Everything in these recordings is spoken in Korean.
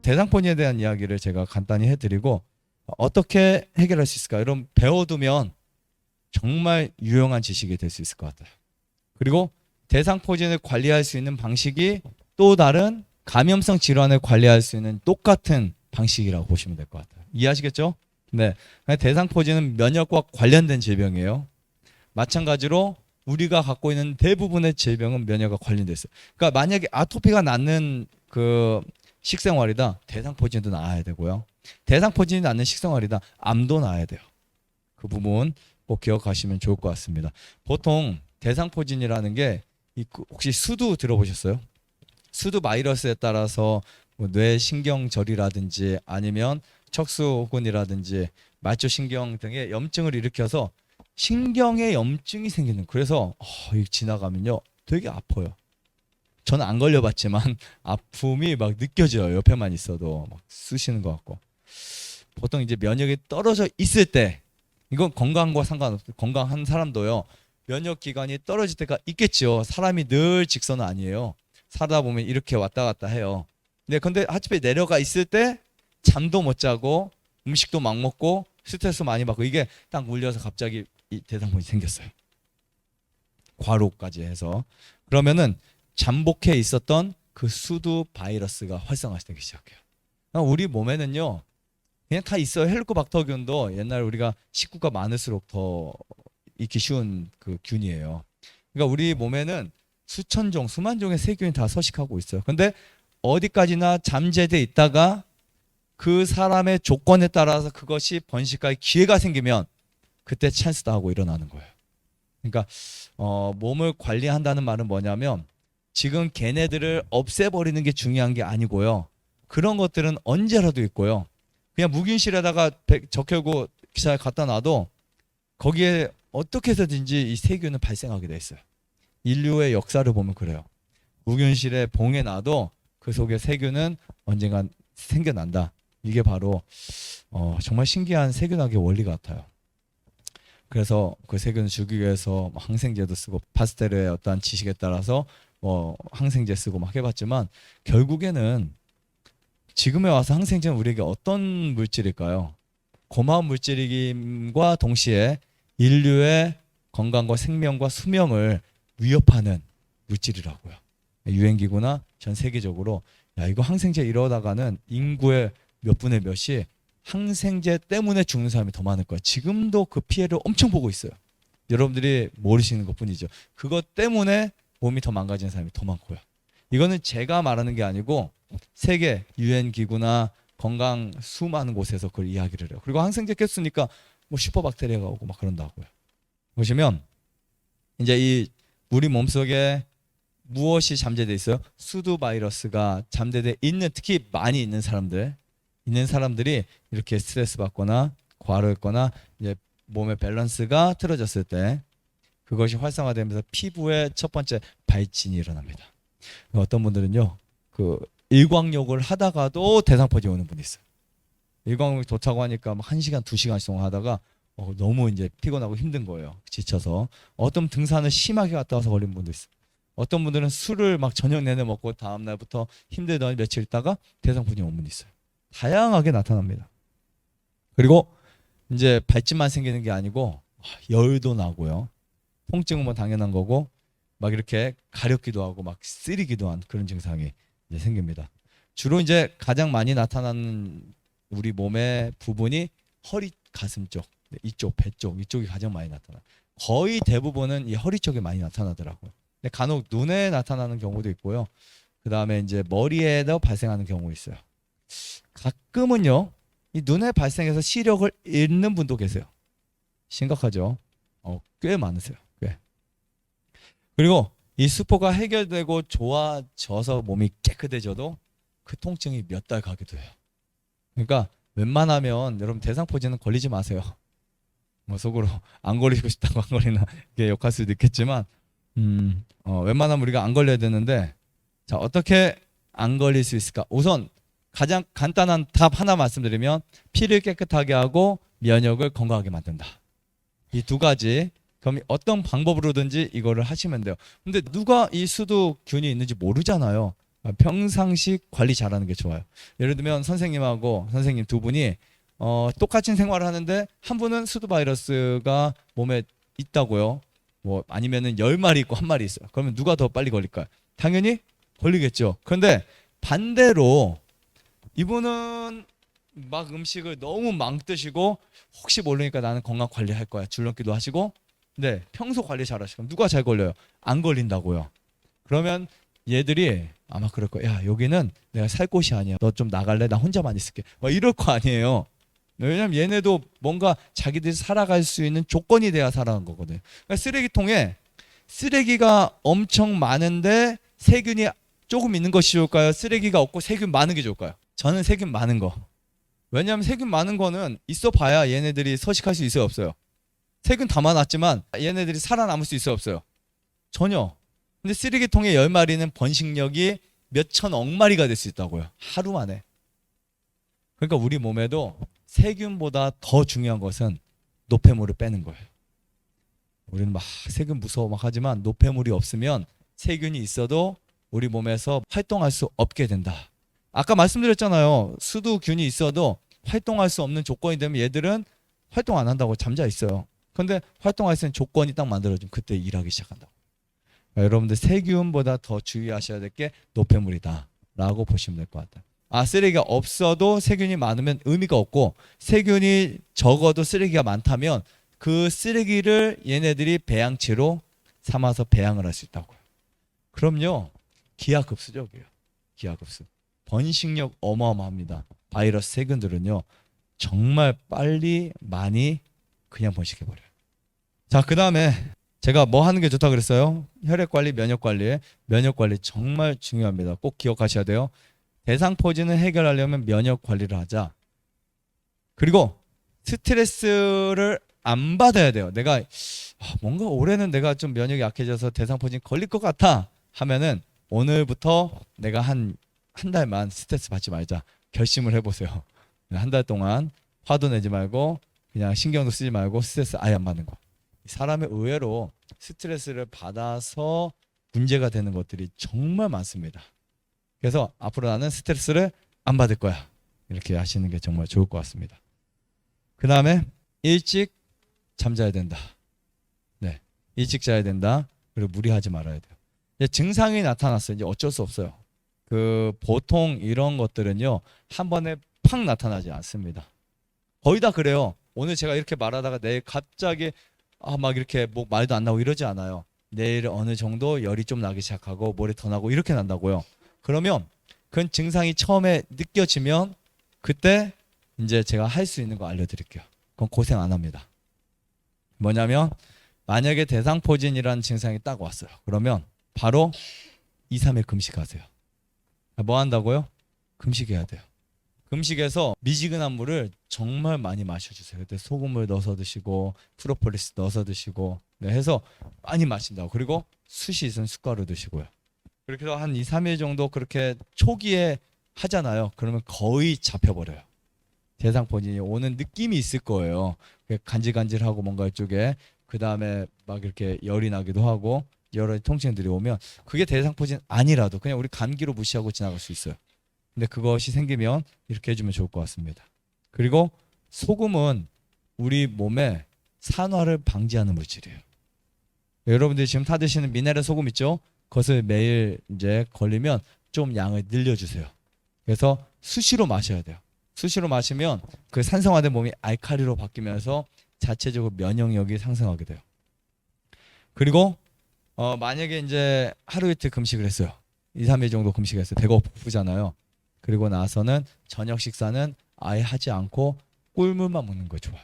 대상포진에 대한 이야기를 제가 간단히 해드리고 어떻게 해결할 수 있을까? 이런 배워두면 정말 유용한 지식이 될 수 있을 것 같아요. 그리고 대상포진을 관리할 수 있는 방식이 또 다른 감염성 질환을 관리할 수 있는 똑같은 방식이라고 보시면 될 것 같아요. 이해하시겠죠? 네. 대상포진은 면역과 관련된 질병이에요. 마찬가지로 우리가 갖고 있는 대부분의 질병은 면역과 관련돼 있어요. 그러니까 만약에 아토피가 낫는 그 식생활이다, 대상포진도 나아야 되고요. 대상포진이 낫는 식생활이다, 암도 나아야 돼요. 그 부분 꼭 기억하시면 좋을 것 같습니다. 보통 대상포진이라는 게 혹시 수두 들어보셨어요? 수두 바이러스에 따라서 뭐 뇌신경절이라든지 아니면 척수호근이라든지 말초신경 등의 염증을 일으켜서 신경에 염증이 생기는, 그래서 이거 지나가면요 되게 아파요. 저는 안 걸려봤지만 아픔이 막 느껴져요. 옆에만 있어도 막 쑤시는 것 같고. 보통 이제 면역이 떨어져 있을 때, 이건 건강과 상관없어요. 건강한 사람도요 면역 기관이 떨어질 때가 있겠죠. 사람이 늘 직선은 아니에요. 살다 보면 이렇게 왔다 갔다 해요. 네, 근데 하필 내려가 있을 때 잠도 못 자고 음식도 막 먹고 스트레스 많이 받고, 이게 딱 물려서 갑자기 이 대상포진이 생겼어요. 과로까지 해서. 그러면은 잠복해 있었던 그 수두 바이러스가 활성화되기 시작해요. 우리 몸에는요 그냥 다 있어요. 헬리코박터균도 옛날 우리가 식구가 많을수록 더 있기 쉬운 그 균이에요. 그러니까 우리 몸에는 수천 종, 수만 종의 세균이 다 서식하고 있어요. 근데 어디까지나 잠재돼 있다가 그 사람의 조건에 따라서 그것이 번식할 기회가 생기면 그때 찬스다 하고 일어나는 거예요. 그러니까 몸을 관리한다는 말은 뭐냐면 지금 걔네들을 없애버리는 게 중요한 게 아니고요. 그런 것들은 언제라도 있고요. 그냥 무균실에다가 적혀고 기사에 갖다 놔도 거기에 어떻게 해서든지 이 세균은 발생하게 돼 있어요. 인류의 역사를 보면 그래요. 무균실에 봉해 놔도 그 속에 세균은 언젠간 생겨난다. 이게 바로 정말 신기한 세균학의 원리 같아요. 그래서 그 세균을 죽이기 위해서 항생제도 쓰고 파스텔의 어떠한 지식에 따라서 항생제 쓰고 막 해봤지만 결국에는 지금에 와서 항생제는 우리에게 어떤 물질일까요? 고마운 물질임과 동시에 인류의 건강과 생명과 수명을 위협하는 물질이라고요. 유엔기구나 전 세계적으로 이거 항생제 이러다가는 인구의 몇 분의 몇이 항생제 때문에 죽는 사람이 더 많을 거야. 지금도 그 피해를 엄청 보고 있어요. 여러분들이 모르시는 것뿐이죠. 그것 때문에 몸이 더 망가지는 사람이 더 많고요. 이거는 제가 말하는 게 아니고 세계 유엔 기구나 건강 수많은 곳에서 그걸 이야기를 해요. 그리고 항생제 계속 쓰니까 뭐 슈퍼박테리아가 오고 막 그런다고요. 보시면 이제 이 우리 몸속에 무엇이 잠재돼 있어요? 수두 바이러스가 잠재돼 있는, 특히 많이 있는 사람들이 이렇게 스트레스 받거나 과로했거나 이제 몸의 밸런스가 틀어졌을 때 그것이 활성화되면서 피부에 첫 번째 발진이 일어납니다. 어떤 분들은요 그 일광욕을 하다가도 대상포진이 오는 분이 있어요. 일광욕이 좋다고 하니까 막 1시간, 2시간씩 동안 하다가 너무 이제 피곤하고 힘든 거예요. 지쳐서. 어떤 등산을 심하게 갔다 와서 걸린 분도 있어요. 어떤 분들은 술을 막 저녁 내내 먹고 다음 날부터 힘들더니 며칠 있다가 대상포진이 온 분이 있어요. 다양하게 나타납니다. 그리고 이제 발진만 생기는 게 아니고 열도 나고요. 통증은 뭐 당연한 거고 막 이렇게 가렵기도 하고 막 쓰리기도 한 그런 증상이 이제 생깁니다. 주로 이제 가장 많이 나타나는 우리 몸의 부분이 허리, 가슴 쪽, 이쪽, 배 쪽, 이쪽이 가장 많이 나타나요. 거의 대부분은 이 허리 쪽에 많이 나타나더라고요. 근데 간혹 눈에 나타나는 경우도 있고요. 그 다음에 이제 머리에도 발생하는 경우 있어요. 가끔은요, 이 눈에 발생해서 시력을 잃는 분도 계세요. 심각하죠. 꽤 많으세요. 꽤. 그리고 이 수포가 해결되고 좋아져서 몸이 깨끗해져도 그 통증이 몇 달 가기도 해요. 그러니까 웬만하면 여러분 대상포진은 걸리지 마세요. 뭐 속으로 안 걸리고 싶다고 안 걸리나 이게 욕할 수도 있겠지만 웬만하면 우리가 안 걸려야 되는데, 자 어떻게 안 걸릴 수 있을까? 우선 가장 간단한 답 하나 말씀드리면 피를 깨끗하게 하고 면역을 건강하게 만든다. 이 두 가지. 그럼 어떤 방법으로든지 이거를 하시면 돼요. 근데 누가 이 수두균이 있는지 모르잖아요. 평상시 관리 잘하는 게 좋아요. 예를 들면 선생님하고 선생님 두 분이 똑같은 생활을 하는데 한 분은 수두 바이러스가 몸에 있다고요. 뭐 아니면은 10마리 있고 1마리 있어요. 그러면 누가 더 빨리 걸릴까요? 당연히 걸리겠죠. 그런데 반대로 이분은 막 음식을 너무 막 드시고 혹시 모르니까 나는 건강 관리할 거야 줄넘기도 하시고, 네 평소 관리 잘하시고 누가 잘 걸려요? 안 걸린다고요. 그러면 얘들이 아마 그럴 거야. 야 여기는 내가 살 곳이 아니야. 너 좀 나갈래? 나 혼자만 있을게. 막 이럴 거 아니에요. 왜냐면 얘네도 뭔가 자기들이 살아갈 수 있는 조건이 돼야 살아간 거거든. 그러니까 쓰레기통에 쓰레기가 엄청 많은데 세균이 조금 있는 것이 좋을까요? 쓰레기가 없고 세균 많은 게 좋을까요? 저는 세균 많은 거. 왜냐하면 세균 많은 거는 있어 봐야 얘네들이 서식할 수 있어요, 없어요? 세균 담아놨지만 얘네들이 살아남을 수 있어요, 없어요? 전혀. 근데 쓰레기통에 10마리는 번식력이 몇 천억 마리가 될 수 있다고요. 하루 만에. 그러니까 우리 몸에도 세균보다 더 중요한 것은 노폐물을 빼는 거예요. 우리는 막 세균 무서워 막 하지만 노폐물이 없으면 세균이 있어도 우리 몸에서 활동할 수 없게 된다. 아까 말씀드렸잖아요. 수두균이 있어도 활동할 수 없는 조건이 되면 얘들은 활동 안 한다고 잠자 있어요. 근데 활동할 수 있는 조건이 딱 만들어지면 그때 일하기 시작한다고. 그러니까 여러분들 세균보다 더 주의하셔야 될 게 노폐물이다 라고 보시면 될 것 같아요. 쓰레기가 없어도 세균이 많으면 의미가 없고, 세균이 적어도 쓰레기가 많다면 그 쓰레기를 얘네들이 배양치로 삼아서 배양을 할 수 있다고요. 그럼요, 기하급수적이에요. 기하급수. 번식력 어마어마합니다. 바이러스 세균들은요 정말 빨리 많이 그냥 번식해버려요. 자, 그 다음에 제가 뭐 하는 게 좋다고 그랬어요? 혈액관리, 면역관리. 면역관리 정말 중요합니다. 꼭 기억하셔야 돼요. 대상포진을 해결하려면 면역관리를 하자. 그리고 스트레스를 안 받아야 돼요. 내가 뭔가 올해는 내가 좀 면역이 약해져서 대상포진 걸릴 것 같아 하면은 오늘부터 내가 한 달만 스트레스 받지 말자 결심을 해보세요. 한 달 동안 화도 내지 말고 그냥 신경도 쓰지 말고 스트레스 아예 안 받는 거. 사람이 의외로 스트레스를 받아서 문제가 되는 것들이 정말 많습니다. 그래서 앞으로 나는 스트레스를 안 받을 거야 이렇게 하시는 게 정말 좋을 것 같습니다. 그 다음에 일찍 잠자야 된다. 네, 일찍 자야 된다. 그리고 무리하지 말아야 돼요. 이제 증상이 나타났어요. 이제 어쩔 수 없어요. 보통 이런 것들은요 한 번에 팍 나타나지 않습니다. 거의 다 그래요. 오늘 제가 이렇게 말하다가 내일 갑자기 막 이렇게 뭐 말도 안 나오고 이러지 않아요. 내일 어느 정도 열이 좀 나기 시작하고 모레 더 나고 이렇게 난다고요. 그러면 그 증상이 처음에 느껴지면 그때 이제 제가 할 수 있는 거 알려드릴게요. 그건 고생 안 합니다. 뭐냐면 만약에 대상포진이라는 증상이 딱 왔어요. 그러면 바로 2, 3일 금식하세요. 뭐 한다고요? 금식해야 돼요. 금식에서 미지근한 물을 정말 많이 마셔주세요. 그때 소금을 넣어서 드시고 프로폴리스 넣어서 드시고 해서 많이 마신다고. 그리고 숯이 있으면 숟가루 드시고요. 그렇게 해서 한 2, 3일 정도 그렇게 초기에 하잖아요. 그러면 거의 잡혀버려요. 대상포진이 오는 느낌이 있을 거예요. 간질간질하고 뭔가 이쪽에 그 다음에 막 이렇게 열이 나기도 하고 여러 통증들이 오면 그게 대상포진 아니라도 그냥 우리 감기로 무시하고 지나갈 수 있어요. 근데 그것이 생기면 이렇게 해주면 좋을 것 같습니다. 그리고 소금은 우리 몸에 산화를 방지하는 물질이에요. 여러분들이 지금 타 드시는 미네랄 소금 있죠? 그것을 매일 이제 걸리면 좀 양을 늘려주세요. 그래서 수시로 마셔야 돼요. 수시로 마시면 그 산성화된 몸이 알칼리로 바뀌면서 자체적으로 면역력이 상승하게 돼요. 그리고 만약에 이제 하루 이틀 금식을 했어요. 2, 3일 정도 금식했어요. 배고프잖아요. 그리고 나서는 저녁 식사는 아예 하지 않고 꿀물만 먹는 거 좋아요.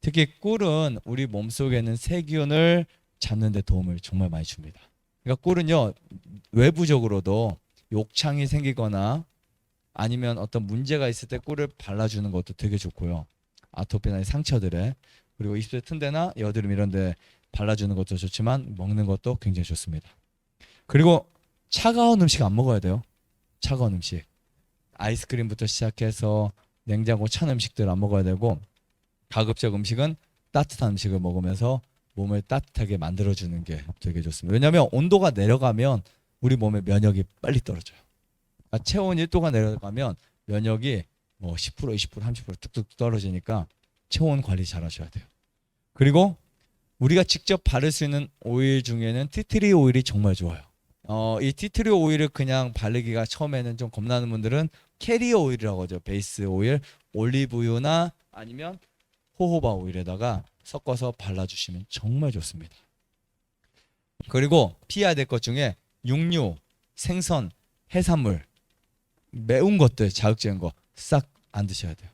특히 꿀은 우리 몸속에 있는 세균을 잡는 데 도움을 정말 많이 줍니다. 그러니까 꿀은요 외부적으로도 욕창이 생기거나 아니면 어떤 문제가 있을 때 꿀을 발라주는 것도 되게 좋고요. 아토피나 상처들에, 그리고 입술 튼 데나 여드름 이런 데 발라주는 것도 좋지만 먹는 것도 굉장히 좋습니다. 그리고 차가운 음식 안 먹어야 돼요. 차가운 음식, 아이스크림부터 시작해서 냉장고 찬 음식들 안 먹어야 되고, 가급적 음식은 따뜻한 음식을 먹으면서 몸을 따뜻하게 만들어주는 게 되게 좋습니다. 왜냐하면 온도가 내려가면 우리 몸의 면역이 빨리 떨어져요. 체온 1도가 내려가면 면역이 뭐 10%, 20%, 30% 뚝뚝 떨어지니까 체온 관리 잘 하셔야 돼요. 그리고 우리가 직접 바를 수 있는 오일 중에는 티트리 오일이 정말 좋아요. 이 티트리 오일을 그냥 바르기가 처음에는 좀 겁나는 분들은 캐리어 오일이라고 하죠. 베이스 오일, 올리브유나 아니면 호호바 오일에다가 섞어서 발라주시면 정말 좋습니다. 그리고 피해야 될 것 중에 육류, 생선, 해산물, 매운 것들, 자극적인 거 싹 안 드셔야 돼요.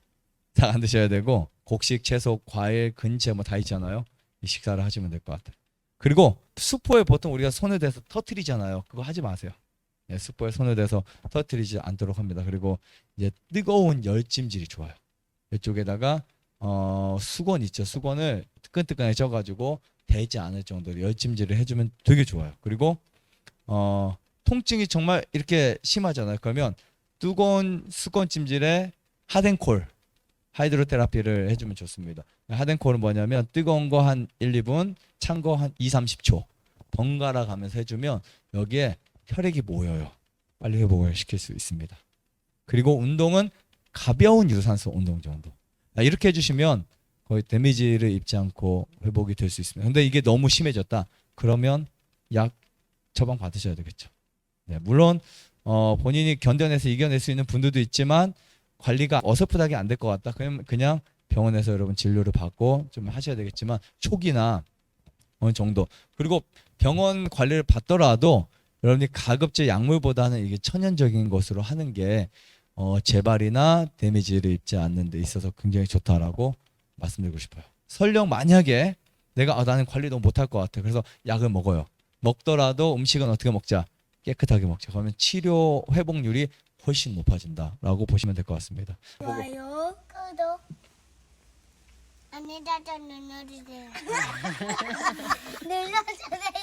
싹 안 드셔야 되고 곡식, 채소, 과일, 근체 뭐 다 있잖아요. 이 식사를 하시면 될 것 같아요. 그리고 수포에 보통 우리가 손을 대서 터트리잖아요. 그거 하지 마세요. 네, 수포에 손을 대서 터트리지 않도록 합니다. 그리고 이제 뜨거운 열찜질이 좋아요. 이쪽에다가 수건 있죠. 수건을 뜨끈뜨끈하게 쪄가지고 데지 않을 정도로 열찜질을 해주면 되게 좋아요. 그리고 통증이 정말 이렇게 심하잖아요. 그러면 뜨거운 수건 찜질에 핫앤콜 하이드로테라피를 해주면 좋습니다. 핫앤콜은 뭐냐면 뜨거운 거 한 1, 2분, 찬 거 한 2, 30초 번갈아 가면서 해주면 여기에 혈액이 모여요. 빨리 회복을 시킬 수 있습니다. 그리고 운동은 가벼운 유산소 운동 정도. 이렇게 해주시면 거의 데미지를 입지 않고 회복이 될 수 있습니다. 근데 이게 너무 심해졌다. 그러면 약 처방 받으셔야 되겠죠. 네, 물론 본인이 견뎌내서 이겨낼 수 있는 분들도 있지만 관리가 어설프다게 안 될 것 같다. 그냥 병원에서 여러분 진료를 받고 좀 하셔야 되겠지만 초기나 어느 정도. 그리고 병원 관리를 받더라도 여러분이 가급적 약물보다는 이게 천연적인 것으로 하는 게 재발이나 데미지를 입지 않는 데 있어서 굉장히 좋다라고 말씀드리고 싶어요. 설령 만약에 내가 나는 관리 너무 못할 것 같아. 그래서 약을 먹어요. 먹더라도 음식은 어떻게 먹자? 깨끗하게 먹자. 그러면 치료 회복률이 훨씬 높아진다라고 보시면 될 것 같습니다. 좋아요, 구독, 알림 설정 눌러주세요. 눌러주세요.